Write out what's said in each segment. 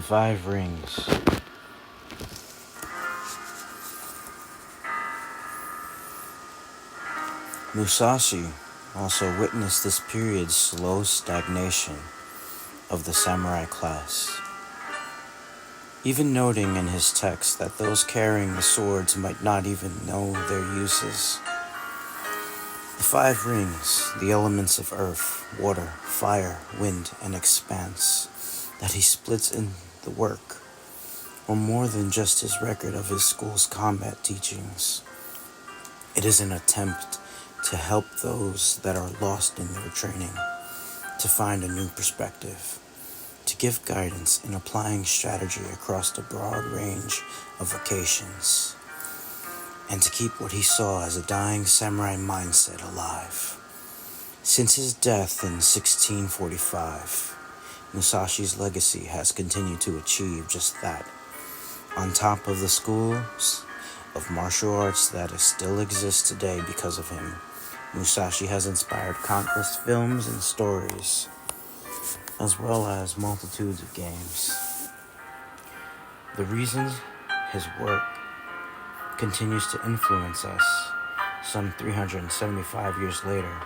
Five Rings. Musashi also witnessed this period's slow stagnation of the samurai class, even noting in his text that those carrying the swords might not even know their uses. The five rings, the elements of earth, water, fire, wind, and expanse, that he splits in the work, are more than just his record of his school's combat teachings. It is an attempt to help those that are lost in their training to find a new perspective, to give guidance in applying strategy across the broad range of vocations, and to keep what he saw as a dying samurai mindset alive. Since his death in 1645, Musashi's legacy has continued to achieve just that. On top of the schools of martial arts that still exist today because of him, Musashi has inspired countless films and stories, as well as multitudes of games. The reasons his work continues to influence us some 375 years later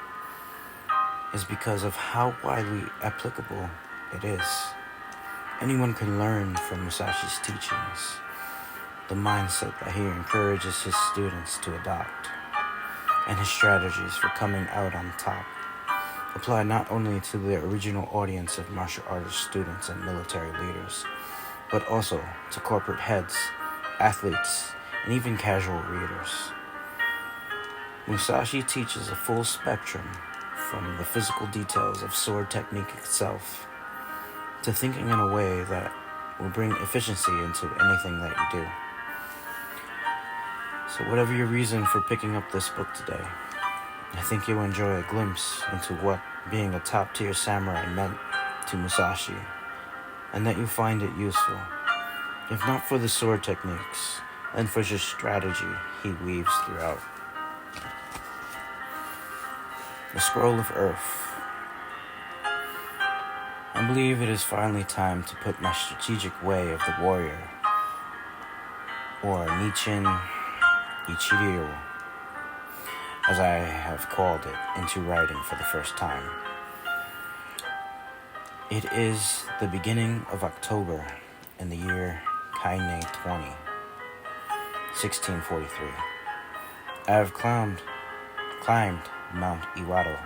is because of how widely applicable it is. Anyone can learn from Musashi's teachings, the mindset that he encourages his students to adopt, and his strategies for coming out on top apply not only to the original audience of martial artist students and military leaders, but also to corporate heads, athletes, and even casual readers. Musashi teaches a full spectrum from the physical details of sword technique itself to thinking in a way that will bring efficiency into anything that you do. So whatever your reason for picking up this book today, I think you'll enjoy a glimpse into what being a top-tier samurai meant to Musashi, and that you find it useful, if not for the sword techniques, and for the strategy he weaves throughout. The Scroll of Earth. I believe it is finally time to put my strategic way of the warrior, or Nichiren Ichiryu, as I have called it, into writing for the first time. It is the beginning of October in the year Kaine 20, 1643. I have climbed Mount Iwado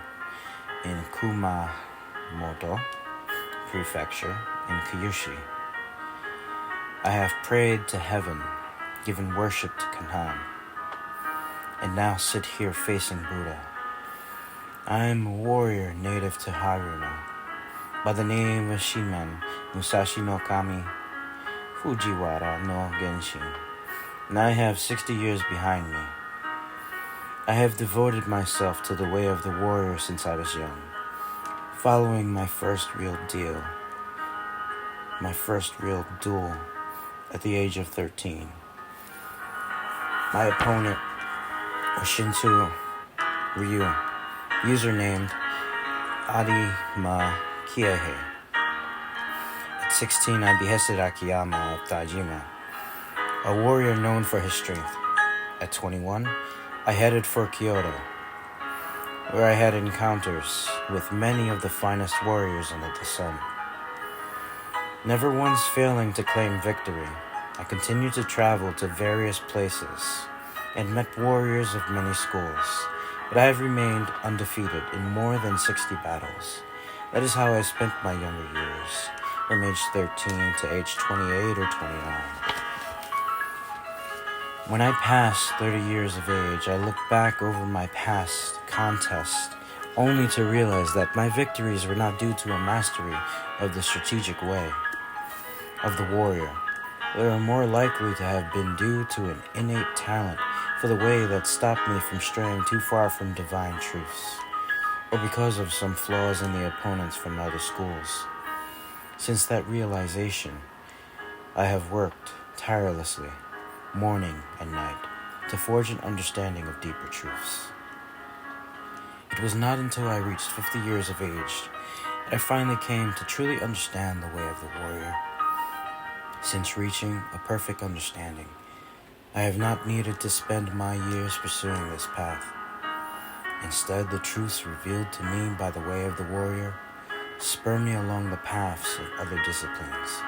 in Kumamoto Prefecture in Kyushu. I have prayed to heaven, given worship to Kanhan, and now sit here facing Buddha. I am a warrior native to Haruno, by the name of Shimen Musashi no Kami Fujiwara no Genshin, and I have 60 years behind me. I have devoted myself to the way of the warrior since I was young, following my first real duel at the age of 13. My opponent was Shinsu Ryu, usernamed Adima Kiehe. At 16, I beheaded Akiyama of Dajima, a warrior known for his strength. At 21, I headed for Kyoto, where I had encounters with many of the finest warriors under the sun. Never once failing to claim victory, I continued to travel to various places and met warriors of many schools, but I have remained undefeated in more than 60 battles. That is how I spent my younger years, from age 13 to age 28 or 29. When I passed 30 years of age, I looked back over my past contests only to realize that my victories were not due to a mastery of the strategic way of the warrior. They were more likely to have been due to an innate talent for the way that stopped me from straying too far from divine truths, or because of some flaws in the opponents from other schools. Since that realization, I have worked tirelessly, morning and night, to forge an understanding of deeper truths. It was not until I reached 50 years of age that I finally came to truly understand the way of the warrior. Since reaching a perfect understanding, I have not needed to spend my years pursuing this path. Instead, the truths revealed to me by the way of the warrior spur me along the paths of other disciplines.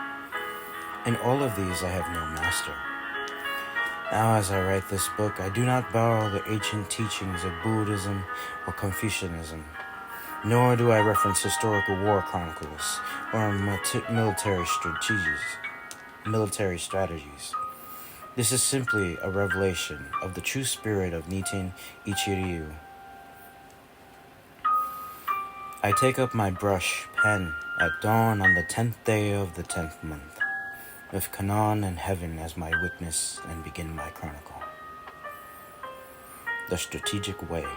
In all of these, I have no master. Now, as I write this book, I do not borrow the ancient teachings of Buddhism or Confucianism, nor do I reference historical war chronicles or military strategies. This is simply a revelation of the true spirit of Nichiren Ichiryu. I take up my brush pen at dawn on the 10th day of the 10th month, with Kannon and heaven as my witness, and begin my chronicle. The strategic way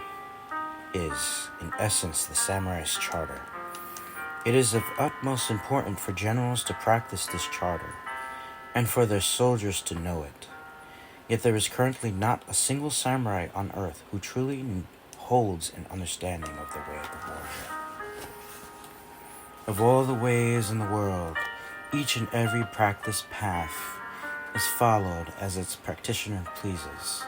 is, in essence, the samurai's charter. It is of utmost importance for generals to practice this charter, and for their soldiers to know it. Yet there is currently not a single samurai on earth who truly holds an understanding of the way of the warrior. Of all the ways in the world, each and every practice path is followed as its practitioner pleases.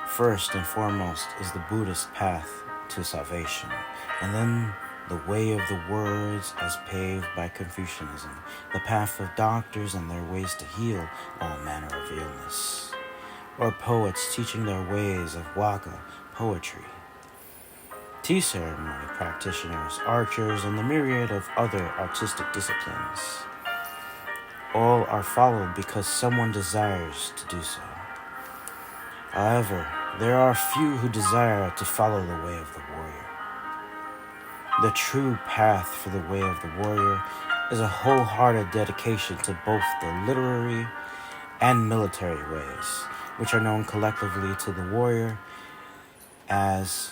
First and foremost is the Buddhist path to salvation, and then the way of the words as paved by Confucianism, the path of doctors and their ways to heal all manner of illness, or poets teaching their ways of waka poetry, tea ceremony practitioners, archers, and the myriad of other artistic disciplines. All are followed because someone desires to do so. However, there are few who desire to follow the way of the warrior. The true path for the way of the warrior is a wholehearted dedication to both the literary and military ways, which are known collectively to the warrior as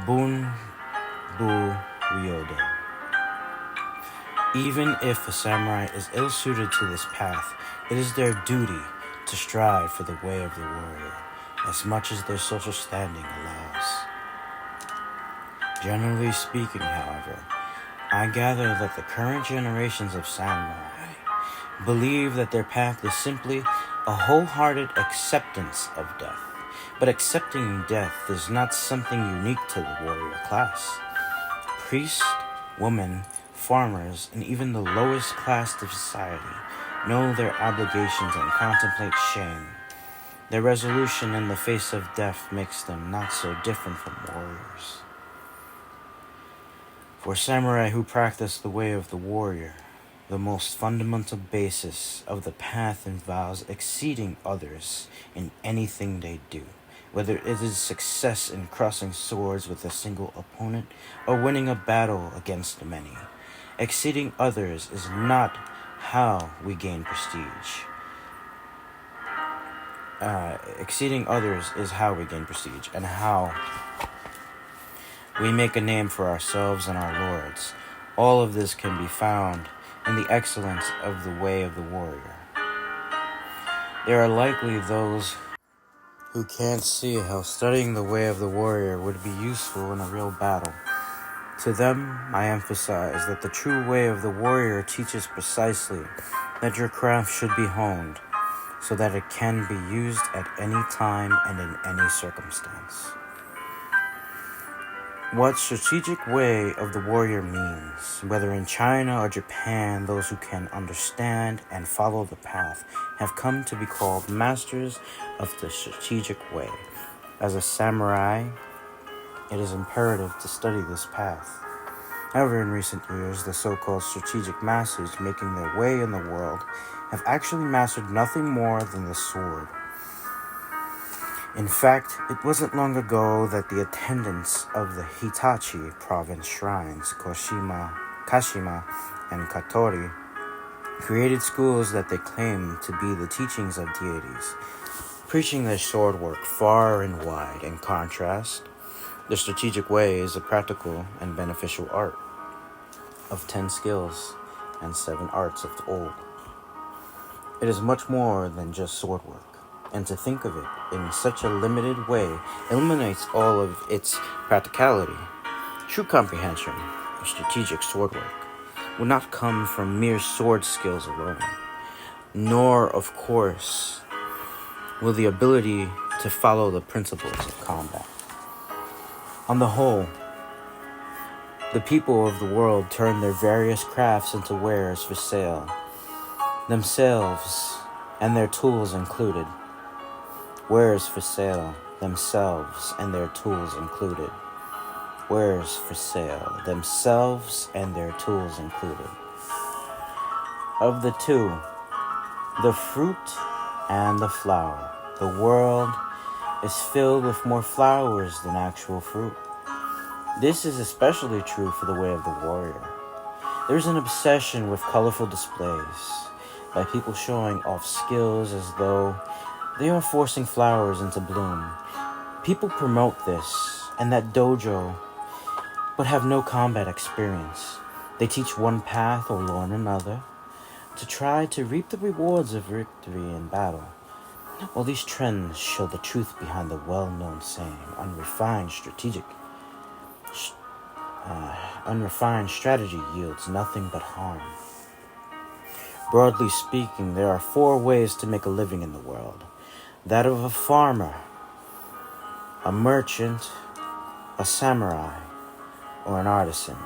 Bun Bu Ryodo. Even if a samurai is ill-suited to this path, it is their duty to strive for the way of the warrior, as much as their social standing allows. Generally speaking, however, I gather that the current generations of samurai believe that their path is simply a wholehearted acceptance of death. But accepting death is not something unique to the warrior class. Priests, women, farmers, and even the lowest class of society know their obligations and contemplate shame. Their resolution in the face of death makes them not so different from warriors. For samurai who practice the way of the warrior, the most fundamental basis of the path involves exceeding others in anything they do, whether it is success in crossing swords with a single opponent or winning a battle against many. Exceeding others is not how we gain prestige. Exceeding others is how we gain prestige and how we make a name for ourselves and our lords. All of this can be found in the excellence of the way of the warrior. There are likely those who can't see how studying the way of the warrior would be useful in a real battle. To them, I emphasize that the true way of the warrior teaches precisely that your craft should be honed so that it can be used at any time and in any circumstance. What strategic way of the warrior means, whether in China or Japan, those who can understand and follow the path have come to be called masters of the strategic way. As a samurai, it is imperative to study this path. However, in recent years, the so-called strategic masters making their way in the world have actually mastered nothing more than the sword. In fact, it wasn't long ago that the attendants of the Hitachi province shrines, Kashima, and Katori, created schools that they claimed to be the teachings of deities, preaching their sword work far and wide. In contrast, the strategic way is a practical and beneficial art of 10 skills and 7 arts of the old. It is much more than just sword work. And to think of it in such a limited way eliminates all of its practicality. True comprehension of strategic sword work will not come from mere sword skills alone. nor, of course, will the ability to follow the principles of combat. On the whole, the people of the world turn their various crafts into wares for sale, themselves and their tools included. Wares for sale, themselves and their tools included. Wares for sale, themselves and their tools included. Of the two, the fruit and the flower, the world is filled with more flowers than actual fruit. This is especially true for the way of the warrior. There's an obsession with colorful displays by people showing off skills as though they are forcing flowers into bloom. People promote this and that dojo, but have no combat experience. They teach one path or learn another to try to reap the rewards of victory in battle. All these trends show the truth behind the well-known saying, unrefined strategy yields nothing but harm. Broadly speaking, there are 4 ways to make a living in the world. That of a farmer, a merchant, a samurai, or an artisan.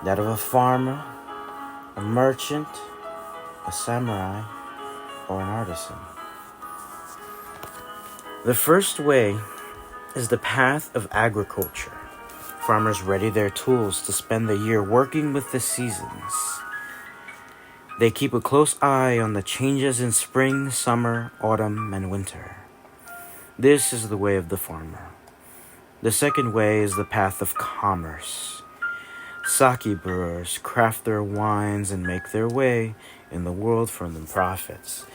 That of a farmer, a merchant, a samurai, or an artisan. The first way is the path of agriculture. Farmers ready their tools to spend the year working with the seasons. They keep a close eye on the changes in spring, summer, autumn, and winter. This is the way of the farmer. The second way is the path of commerce. Sake brewers craft their wines and make their way in the world for the profits,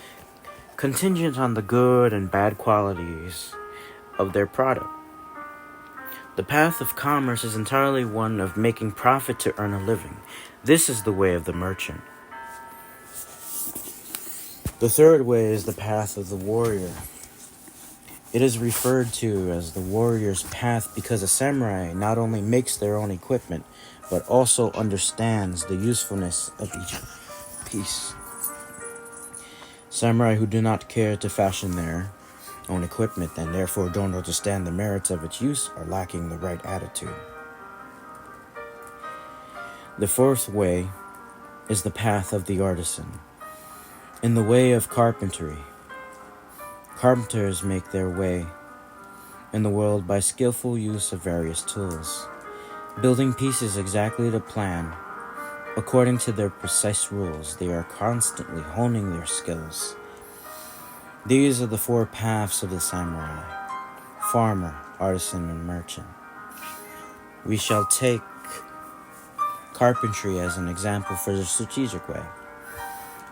contingent on the good and bad qualities of their product. The path of commerce is entirely one of making profit to earn a living. This is the way of the merchant. The third way is the path of the warrior. It is referred to as the warrior's path because a samurai not only makes their own equipment, but also understands the usefulness of each piece. Samurai who do not care to fashion their own equipment and therefore don't understand the merits of its use are lacking the right attitude. The fourth way is the path of the artisan. In the way of carpentry, carpenters make their way in the world by skillful use of various tools, building pieces exactly to plan. According to their precise rules, they are constantly honing their skills. These are the 4 paths of the samurai: farmer, artisan, and merchant. We shall take carpentry as an example for the strategic way.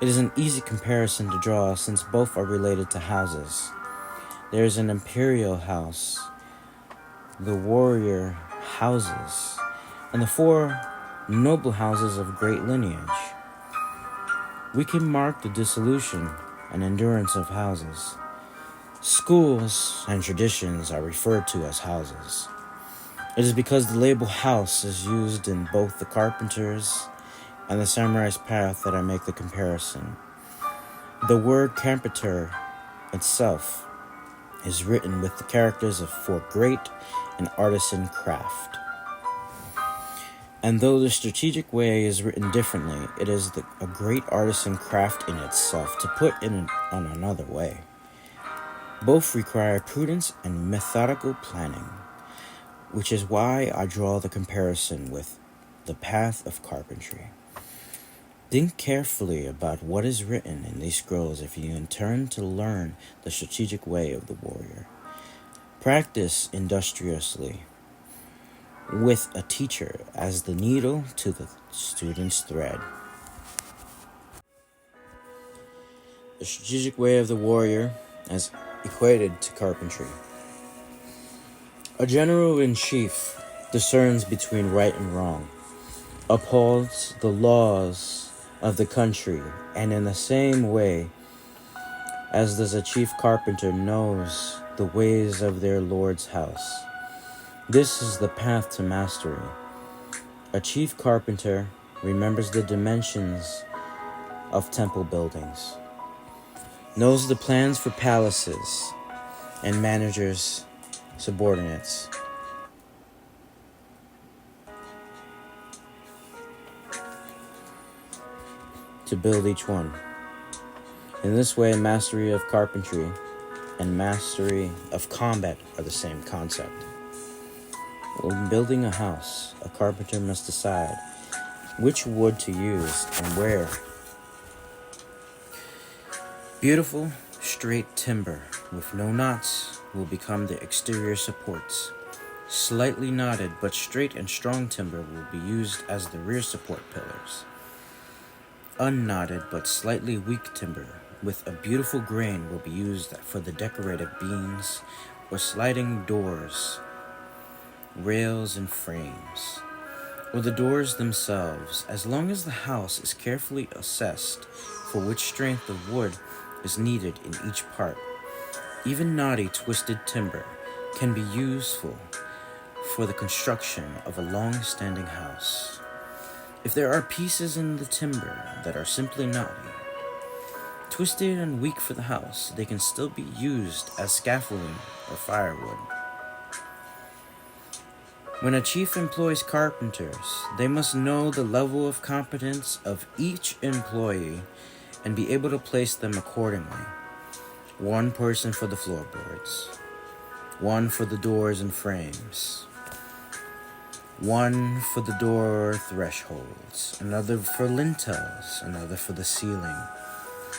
It is an easy comparison to draw since both are related to houses. There is an imperial house, the warrior houses, and the 4 noble houses of great lineage. We can mark the dissolution and endurance of houses. Schools and traditions are referred to as houses. It is because the label house is used in both the carpenter's and the samurai's path that I make the comparison. The word carpenter itself is written with the characters for great and artisan craft. And though the strategic way is written differently, it is a great artisan craft in itself, to put it on another way. Both require prudence and methodical planning, which is why I draw the comparison with the path of carpentry. Think carefully about what is written in these scrolls if you intend to learn the strategic way of the warrior. Practice industriously with a teacher as the needle to the student's thread. The strategic way of the warrior as equated to carpentry. A general-in-chief discerns between right and wrong, upholds the laws of the country, and in the same way as does a chief carpenter knows the ways of their lord's house. This is the path to mastery. A chief carpenter remembers the dimensions of temple buildings, knows the plans for palaces and manages subordinates. To build each one. In this way, mastery of carpentry and mastery of combat are the same concept. When building a house, a carpenter must decide which wood to use and where. Beautiful, straight timber with no knots will become the exterior supports. Slightly knotted but straight and strong timber will be used as the rear support pillars. Unknotted but slightly weak timber with a beautiful grain will be used for the decorative beams or sliding doors, rails, and frames, or the doors themselves, as long as the house is carefully assessed for which strength of wood is needed in each part. Even knotty, twisted timber can be useful for the construction of a long-standing house. If there are pieces in the timber that are simply knotty, twisted and weak for the house, they can still be used as scaffolding or firewood. When a chief employs carpenters, they must know the level of competence of each employee and be able to place them accordingly. One person for the floorboards, one for the doors and frames, one for the door thresholds, another for lintels, another for the ceiling.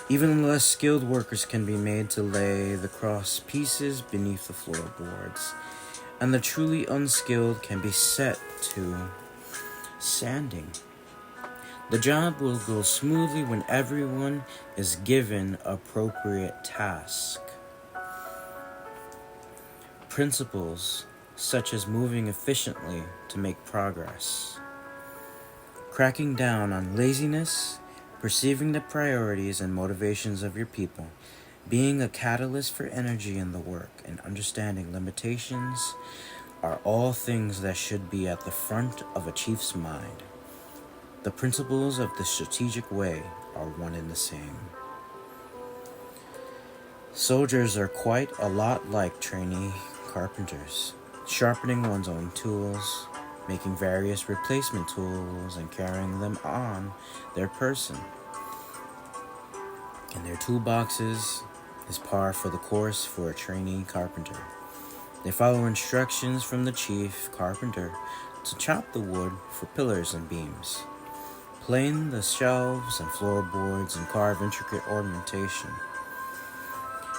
Even less skilled workers can be made to lay the cross pieces beneath the floorboards, and the truly unskilled can be set to sanding. The job will go smoothly when everyone is given appropriate task. Principles such as moving efficiently to make progress, cracking down on laziness, perceiving the priorities and motivations of your people, being a catalyst for energy in the work, and understanding limitations are all things that should be at the front of a chief's mind. The principles of the strategic way are one and the same. Soldiers are quite a lot like trainee carpenters, sharpening one's own tools, making various replacement tools, and carrying them on their person. And their toolboxes is par for the course for a trainee carpenter. They follow instructions from the chief carpenter to chop the wood for pillars and beams, plane the shelves and floorboards, and carve intricate ornamentation.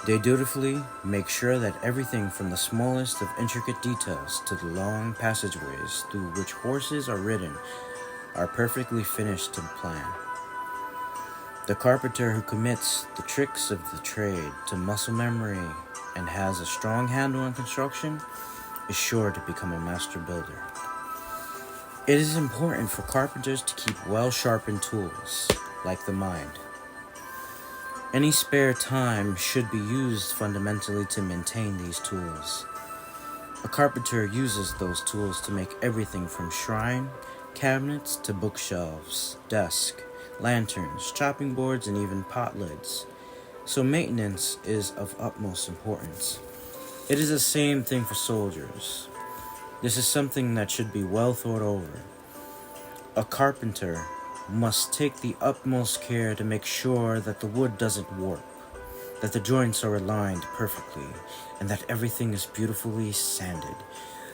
They dutifully make sure that everything from the smallest of intricate details to the long passageways through which horses are ridden are perfectly finished to plan. The carpenter who commits the tricks of the trade to muscle memory and has a strong handle on construction is sure to become a master builder. It is important for carpenters to keep well-sharpened tools, like the mind. Any spare time should be used fundamentally to maintain these tools. A carpenter uses those tools to make everything from shrine, cabinets to bookshelves, desk, lanterns, chopping boards, and even pot lids. So maintenance is of utmost importance. It is the same thing for soldiers. This is something that should be well thought over. A carpenter must take the utmost care to make sure that the wood doesn't warp, that the joints are aligned perfectly, and that everything is beautifully sanded,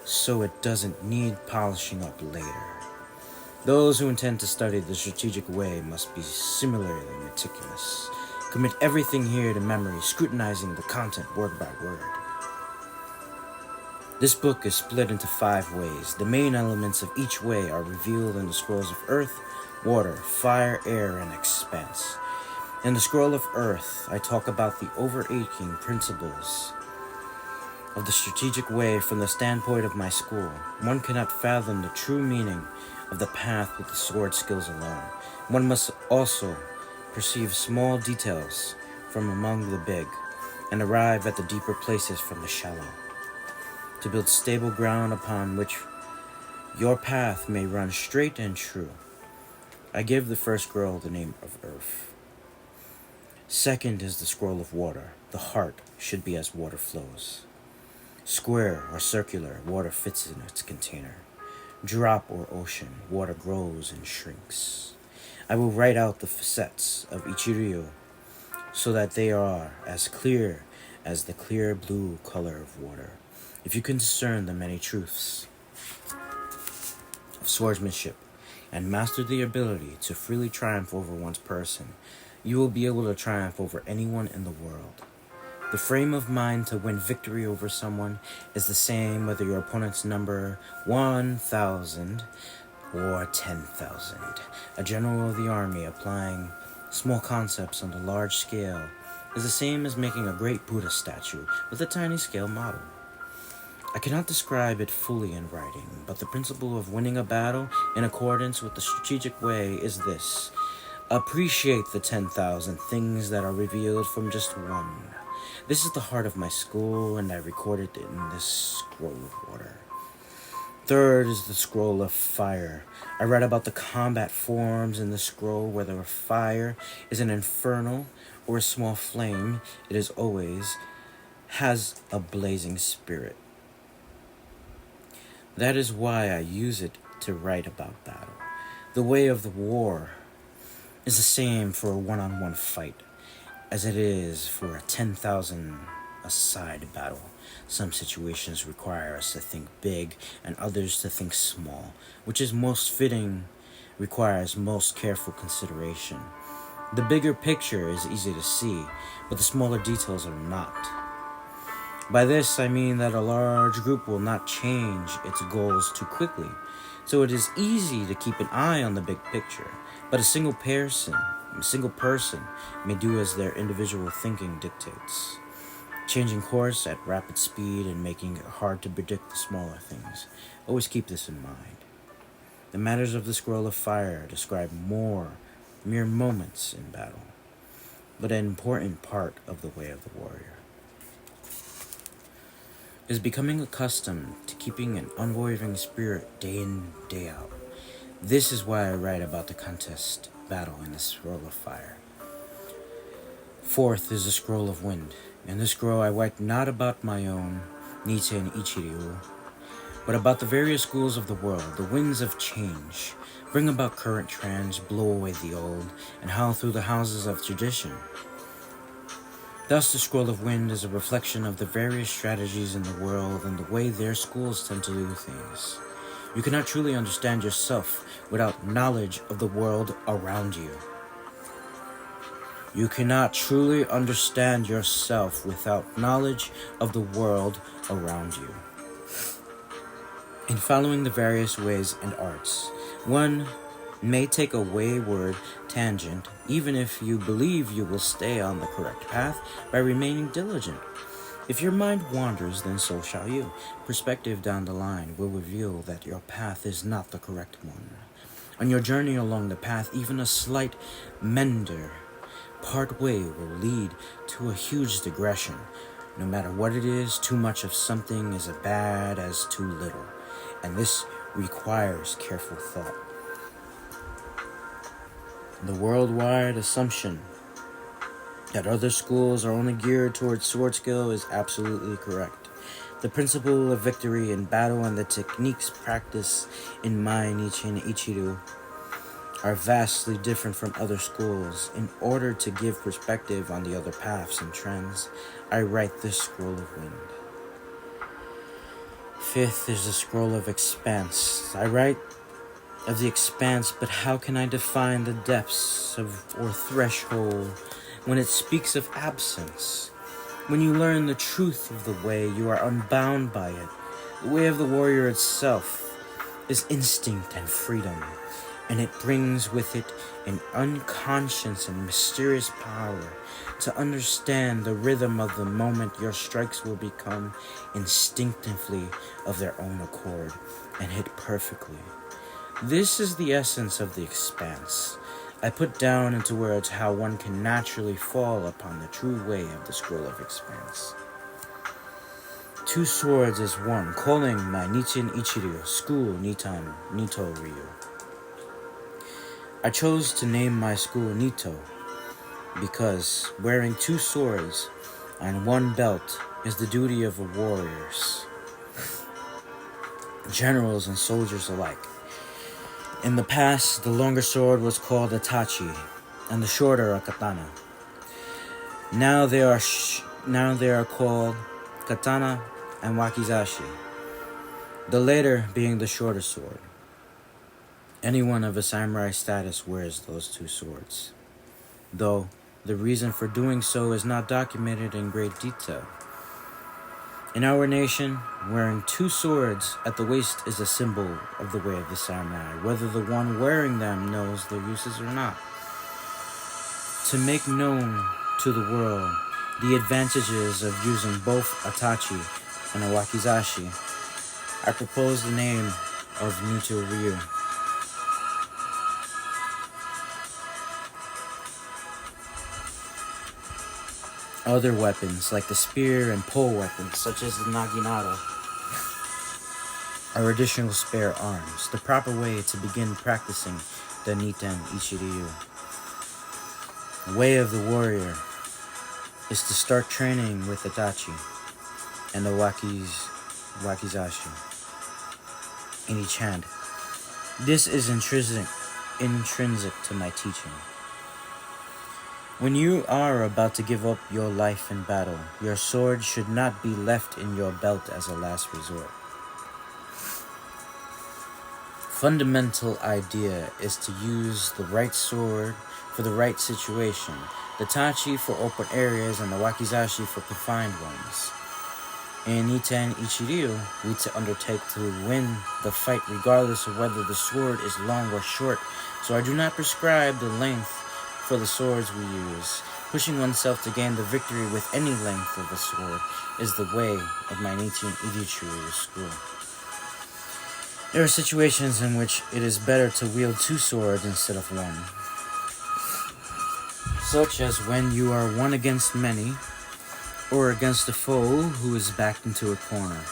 so it doesn't need polishing up later. Those who intend to study the strategic way must be similarly meticulous. Commit everything here to memory, scrutinizing the content word by word. This book is split into 5 ways. The main elements of each way are revealed in the scrolls of earth, water, fire, air, and expanse. In the scroll of earth, I talk about the overarching principles of the strategic way from the standpoint of my school. One cannot fathom the true meaning of the path with the sword skills alone. One must also perceive small details from among the big, and arrive at the deeper places from the shallow, to build stable ground upon which your path may run straight and true. I give the first scroll the name of Earth. Second is the scroll of water. The heart should be as water flows. Square or circular, water fits in its container. Drop or ocean, water grows and shrinks. I will write out the facets of Ichiryu so that they are as clear as the clear blue color of water. If you can discern the many truths of swordsmanship and master the ability to freely triumph over one's person, you will be able to triumph over anyone in the world. The frame of mind to win victory over someone is the same whether your opponent's number 1,000 or 10,000. A general of the army applying small concepts on the large scale is the same as making a great Buddha statue with a tiny scale model. I cannot describe it fully in writing, but the principle of winning a battle in accordance with the strategic way is this. Appreciate the 10,000 things that are revealed from just one. This is the heart of my school, and I recorded it in this scroll of water. Third is the scroll of fire. I read about the combat forms in the scroll, whether a fire is an infernal or a small flame, it is always has a blazing spirit. That is why I use it to write about battle. The way of the war is the same for a one-on-one fight as it is for a 10,000-a-side battle. Some situations require us to think big and others to think small, which is most fitting requires most careful consideration. The bigger picture is easy to see, but the smaller details are not. By this, I mean that a large group will not change its goals too quickly, so it is easy to keep an eye on the big picture, but a single person may do as their individual thinking dictates, changing course at rapid speed and making it hard to predict the smaller things. Always keep this in mind. The matters of the scroll of fire describe mere moments in battle, but an important part of the way of the warrior is becoming accustomed to keeping an unwavering spirit day in, day out. This is why I write about the contest battle in the scroll of fire. Fourth is the scroll of wind. In this scroll I write not about my own Nietzsche and Ichiryu, but about the various schools of the world. The winds of change bring about current trends, blow away the old, and howl through the houses of tradition. Thus, the scroll of wind is a reflection of the various strategies in the world and the way their schools tend to do things. You cannot truly understand yourself without knowledge of the world around you. You cannot truly understand yourself without knowledge of the world around you. In following the various ways and arts, one may take a wayward tangent, even if you believe you will stay on the correct path by remaining diligent. If your mind wanders, then so shall you. Perspective down the line will reveal that your path is not the correct one. On your journey along the path, even a slight mender part way will lead to a huge digression. No matter what it is, too much of something is as bad as too little, and this requires careful thought. The worldwide assumption that other schools are only geared towards sword skill is absolutely correct. The principle of victory in battle and the techniques practiced in Mai, Nietzsche, and Ichiryu are vastly different from other schools. In order to give perspective on the other paths and trends, I write this scroll of wind. Fifth is the scroll of expanse. I write of the expanse, but how can I define the depths or threshold when it speaks of absence? When you learn the truth of the way, you are unbound by it. The way of the warrior itself is instinct and freedom, and it brings with it an unconscious and mysterious power to understand the rhythm of the moment. Your strikes will become instinctively of their own accord and hit perfectly. This is the essence of the expanse. I put down into words how one can naturally fall upon the true way of the scroll of expanse. Two swords as one, calling my Nietzsche and Ichiryu, school Nitan, Nito Ryu. I chose to name my school Nito because wearing two swords and one belt is the duty of warriors, generals and soldiers alike. In the past, the longer sword was called a tachi, and the shorter a katana. Now they are called katana and wakizashi, the later being the shorter sword. Anyone of a samurai status wears those two swords, though the reason for doing so is not documented in great detail. In our nation, wearing two swords at the waist is a symbol of the way of the samurai, whether the one wearing them knows their uses or not. To make known to the world the advantages of using both a tachi and a wakizashi, I propose the name of Nito Ryu. Other weapons, like the spear and pole weapons, such as the naginata, are additional spare arms, the proper way to begin practicing the Niten Ichiryu. The way of the warrior is to start training with the tachi and the wakizashi in each hand. This is intrinsic to my teaching. When you are about to give up your life in battle, your sword should not be left in your belt as a last resort. Fundamental idea is to use the right sword for the right situation, the tachi for open areas and the wakizashi for confined ones. In Niten Ichiryu, we undertake to win the fight regardless of whether the sword is long or short, so I do not prescribe the length for the swords we use. Pushing oneself to gain the victory with any length of a sword is the way of my Niten Ichiryu school. There are situations in which it is better to wield two swords instead of one, such as when you are one against many, or against a foe who is backed into a corner.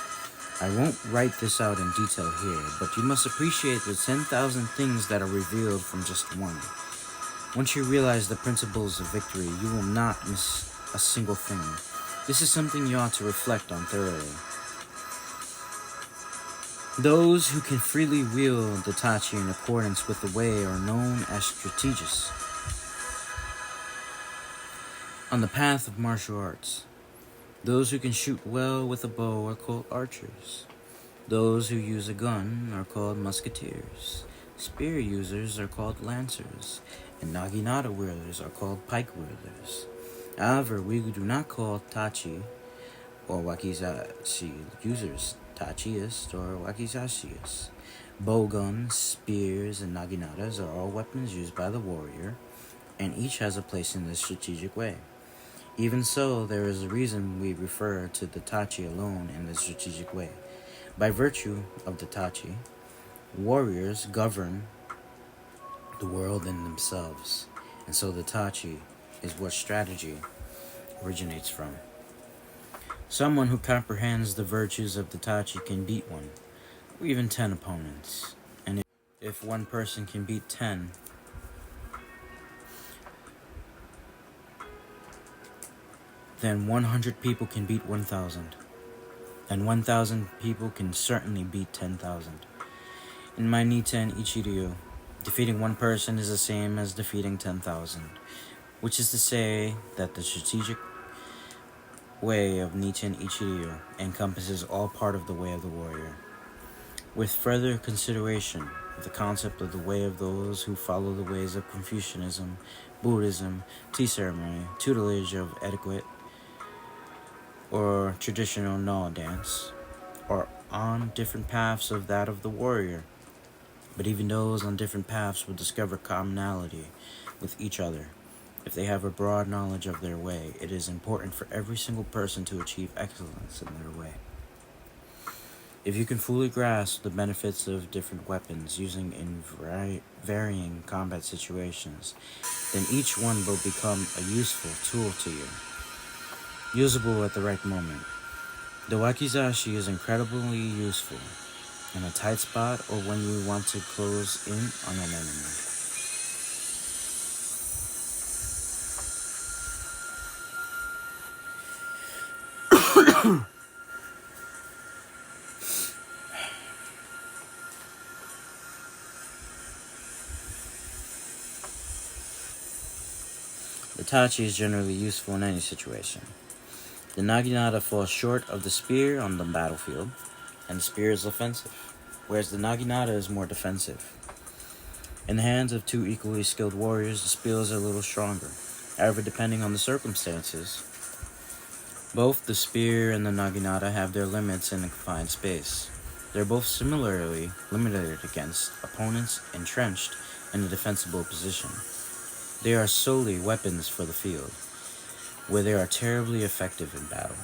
I won't write this out in detail here, but you must appreciate the 10,000 things that are revealed from just one. Once you realize the principles of victory, you will not miss a single thing. This is something you ought to reflect on thoroughly. Those who can freely wield the tachi in accordance with the way are known as strategists. On the path of martial arts, those who can shoot well with a bow are called archers. Those who use a gun are called musketeers. Spear users are called lancers, and naginata wielders are called pike wielders. However, we do not call tachi or wakizashi users tachiists or wakizashiists. Bowguns, spears, and naginatas are all weapons used by the warrior, and each has a place in the strategic way. Even so, there is a reason we refer to the tachi alone in the strategic way. By virtue of the tachi, warriors govern the world and themselves, and so the tachi is what strategy originates from. Someone who comprehends the virtues of the tachi can beat one, or even 10 opponents. And if one person can beat 10, then 100 people can beat 1,000. And 1,000 people can certainly beat 10,000. In my Niten Ichiryu, defeating one person is the same as defeating 10,000, which is to say that the strategic way of Niten Ichiryu encompasses all part of the way of the warrior. With further consideration of the concept of the way of those who follow the ways of Confucianism, Buddhism, tea ceremony, tutelage of etiquette, or traditional Noh dance, are on different paths of that of the warrior. But even those on different paths will discover commonality with each other. If they have a broad knowledge of their way, it is important for every single person to achieve excellence in their way. If you can fully grasp the benefits of different weapons using in varying combat situations, then each one will become a useful tool to you, usable at the right moment. The wakizashi is incredibly useful in a tight spot or when you want to close in on an enemy. tachi is generally useful in any situation. The naginata falls short of the spear on the battlefield, and the spear is offensive, whereas the naginata is more defensive. In the hands of two equally skilled warriors, the spear is a little stronger. However, depending on the circumstances, both the spear and the naginata have their limits in a confined space. They're both similarly limited against opponents entrenched in a defensible position. They are solely weapons for the field, where they are terribly effective in battle.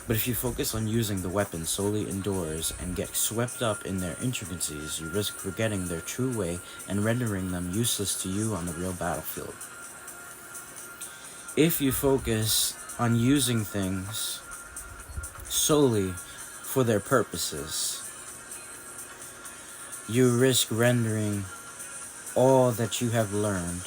But if you focus on using the weapons solely indoors and get swept up in their intricacies, you risk forgetting their true way and rendering them useless to you on the real battlefield. If you focus on using things solely for their purposes, you risk rendering all that you have learned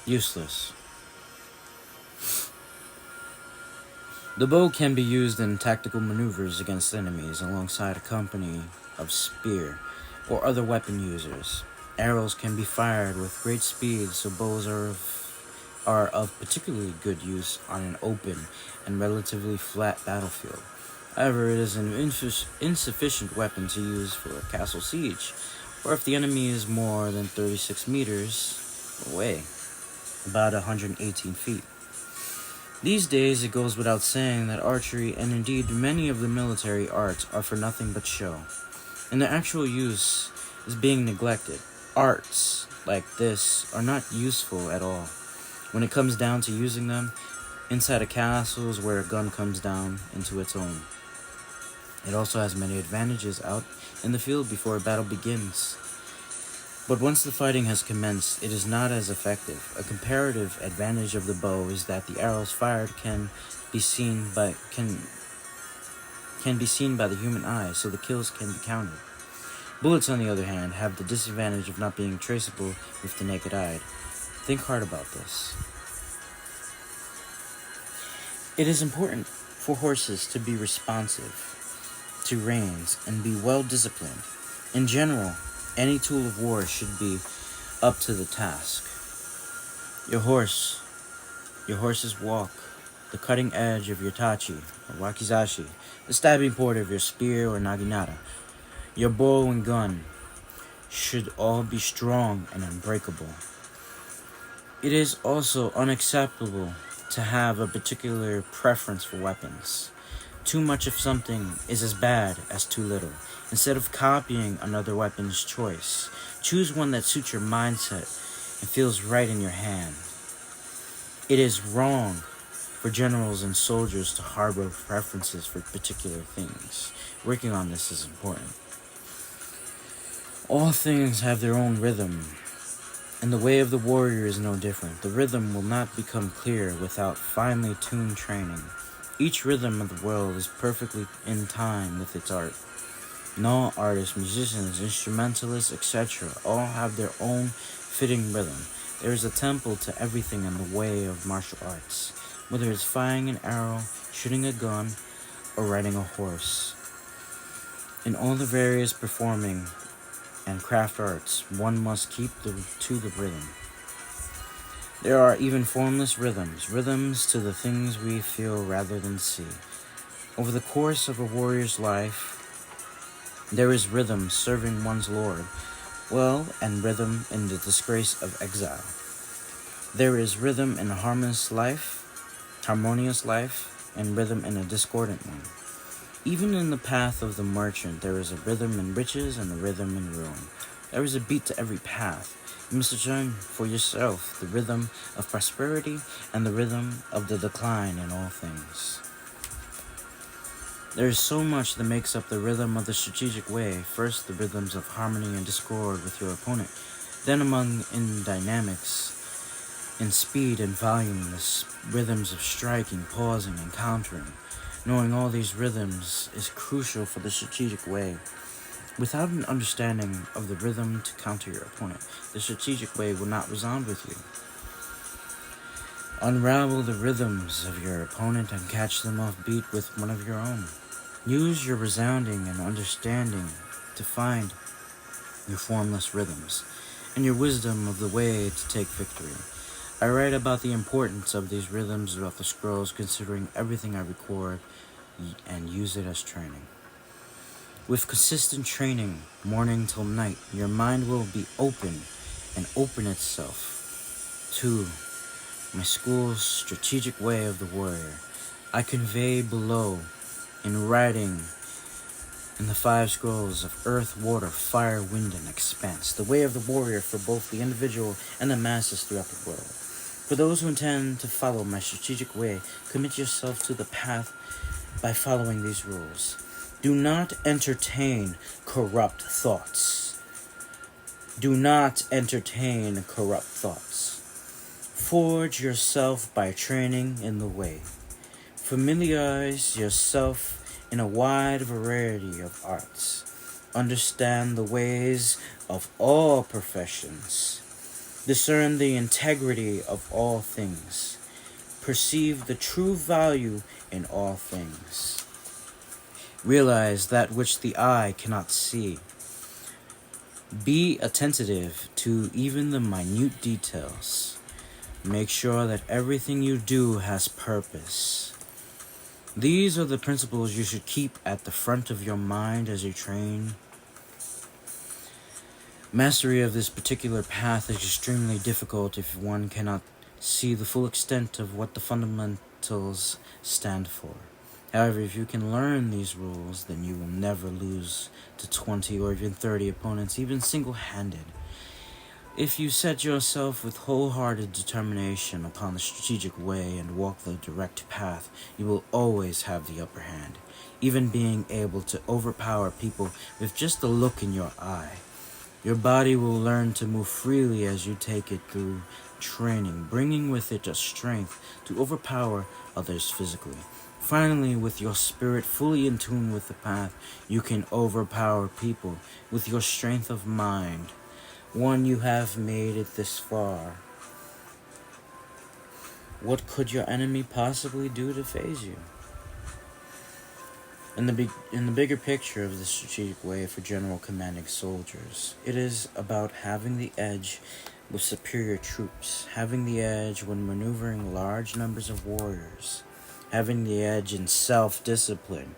useless. The bow can be used in tactical maneuvers against enemies alongside a company of spear or other weapon users. Arrows can be fired with great speed, so bows are of particularly good use on an open and relatively flat battlefield. However, it is an insufficient weapon to use for a castle siege, or if the enemy is more than 36 meters away, about 118 feet. These days, it goes without saying that archery and indeed many of the military arts are for nothing but show, and their actual use is being neglected. Arts like this are not useful at all. When it comes down to using them, inside a castle is where a gun comes down into its own. It also has many advantages out in the field before a battle begins. But once the fighting has commenced, it is not as effective. A comparative advantage of the bow is that the arrows fired can be seen by the human eye, so the kills can be counted. Bullets, on the other hand, have the disadvantage of not being traceable with the naked eye. Think hard about this. It is important for horses to be responsive to reins and be well disciplined. In general, any tool of war should be up to the task. Your horse's walk, the cutting edge of your tachi or wakizashi, the stabbing point of your spear or naginata, your bow and gun should all be strong and unbreakable. It is also unacceptable to have a particular preference for weapons. Too much of something is as bad as too little. Instead of copying another weapon's choice, choose one that suits your mindset and feels right in your hand. It is wrong for generals and soldiers to harbor preferences for particular things. Working on this is important. All things have their own rhythm, and the way of the warrior is no different. The rhythm will not become clear without finely tuned training. Each rhythm of the world is perfectly in time with its art. And all artists, musicians, instrumentalists, etc. all have their own fitting rhythm. There is a temple to everything in the way of martial arts, whether it's firing an arrow, shooting a gun, or riding a horse. In all the various performing and craft arts, one must keep to the rhythm. There are even formless rhythms to the things we feel rather than see. Over the course of a warrior's life, there is rhythm serving one's lord well, and rhythm in the disgrace of exile. There is rhythm in a harmonious life, and rhythm in a discordant one. Even in the path of the merchant, there is a rhythm in riches and a rhythm in ruin. There is a beat to every path. You must discern for yourself the rhythm of prosperity and the rhythm of the decline in all things. There is so much that makes up the rhythm of the strategic way. First, the rhythms of harmony and discord with your opponent. Then in dynamics, in speed and volume, the rhythms of striking, pausing, and countering. Knowing all these rhythms is crucial for the strategic way. Without an understanding of the rhythm to counter your opponent, the strategic way will not resound with you. Unravel the rhythms of your opponent and catch them off beat with one of your own. Use your resounding and understanding to find your formless rhythms and your wisdom of the way to take victory. I write about the importance of these rhythms throughout the scrolls, considering everything I record and use it as training. With consistent training, morning till night, your mind will be open and open itself to my school's strategic way of the warrior. I convey below in writing in the 5 scrolls of earth, water, fire, wind, and expanse, the way of the warrior for both the individual and the masses throughout the world. For those who intend to follow my strategic way, commit yourself to the path by following these rules. Do not entertain corrupt thoughts. Do not entertain corrupt thoughts. Forge yourself by training in the way. Familiarize yourself in a wide variety of arts. Understand the ways of all professions. Discern the integrity of all things. Perceive the true value in all things. Realize that which the eye cannot see. Be attentive to even the minute details. Make sure that everything you do has purpose. These are the principles you should keep at the front of your mind as you train. Mastery of this particular path is extremely difficult if one cannot see the full extent of what the fundamentals stand for. However, if you can learn these rules, then you will never lose to 20 or even 30 opponents, even single-handed. If you set yourself with wholehearted determination upon the strategic way and walk the direct path, you will always have the upper hand, even being able to overpower people with just a look in your eye. Your body will learn to move freely as you take it through training, bringing with it a strength to overpower others physically. Finally, with your spirit fully in tune with the path, you can overpower people with your strength of mind. One, you have made it this far. What could your enemy possibly do to faze you? In the bigger picture of the strategic way for general commanding soldiers, it is about having the edge with superior troops, having the edge when maneuvering large numbers of warriors, having the edge in self-discipline,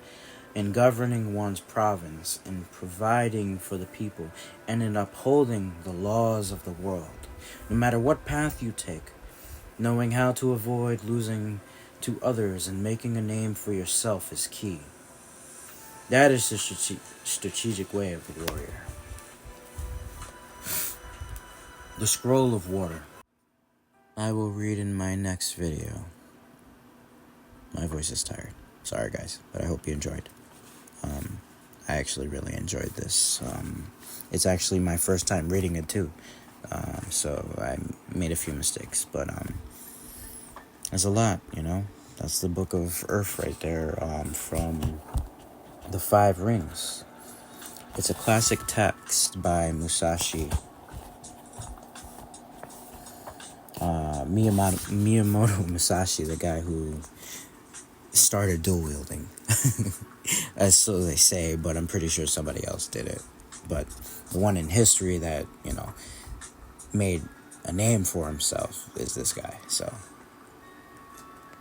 in governing one's province, in providing for the people, and in upholding the laws of the world. No matter what path you take, knowing how to avoid losing to others and making a name for yourself is key. That is the strategic way of the warrior. The Scroll of Water. I will read in my next video. My voice is tired. Sorry guys, but I hope you enjoyed. I actually really enjoyed this. It's actually my first time reading it too. So I made a few mistakes, but there's a lot, you know. That's the Book of Earth right there, from the 5 Rings. It's a classic text by Musashi Miyamoto Musashi, the guy who started dual wielding. So they say, but I'm pretty sure somebody else did it. But the one in history that, you know, made a name for himself is this guy. So,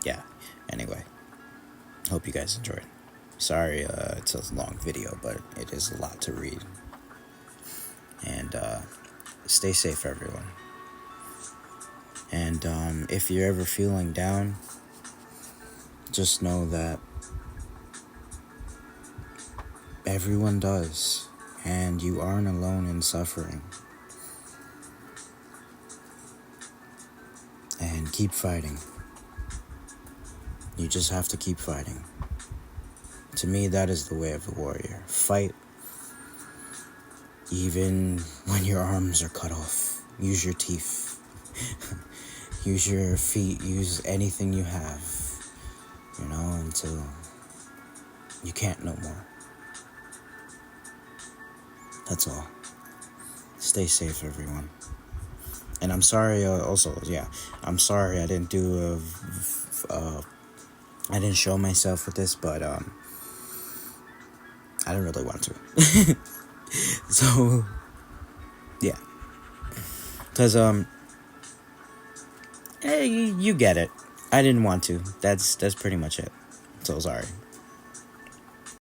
yeah. Anyway, hope you guys enjoyed. Sorry, it's a long video, but it is a lot to read. And stay safe, everyone. And if you're ever feeling down, just know that everyone does, and you aren't alone in suffering. And keep fighting. You just have to keep fighting. To me, that is the way of the warrior. Fight, even when your arms are cut off. Use your teeth. Use your feet. Use anything you have, you know, until you can't no more. That's all. Stay safe, everyone. And I'm sorry. Also, yeah, I'm sorry I didn't I didn't show myself with this, but I didn't really want to. So yeah, cause hey, you get it. I didn't want to. That's pretty much it. So sorry.